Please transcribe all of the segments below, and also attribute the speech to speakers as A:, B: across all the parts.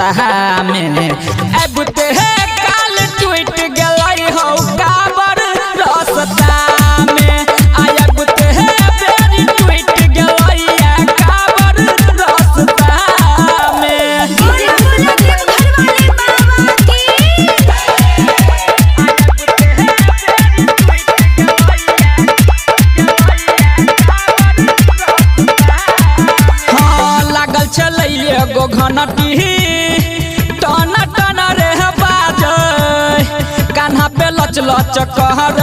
A: रास्ता में अब ते काल टूट गई हो काबर रास्ता में अब ते बेरी टूट गई काबर रास्ता में। गो घनटी टन टन रे बाज कान्हा पे लच लच कहर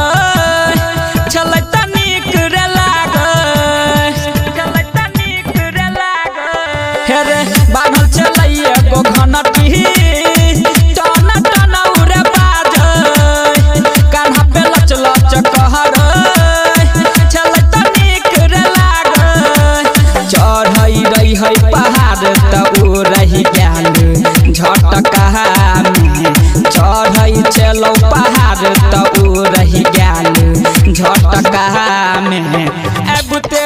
A: चल तनिक रे लाग हे रे बान्हल चलैया गो घनटी टन टन रे बाज कान्हा पे लच लच कहर चल तनिक रे लाग चढ़ई रही है पहाड़ तब रही ज्ञान झटका में चढ़ई चलो पहाड़ तब रही ज्ञान झटका में अब ते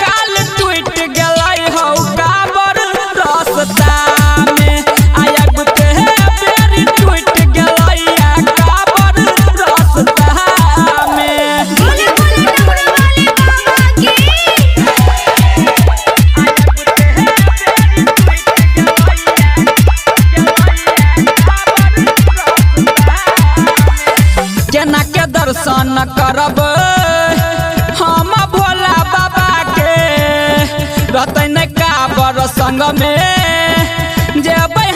A: काल टूट गई हो काबर रास्ता में अब ते बेरी टूट गई काबर रास्ता में। केना के दर्शन करब हम भोला बाबा के रहते न काबर संग में जेबै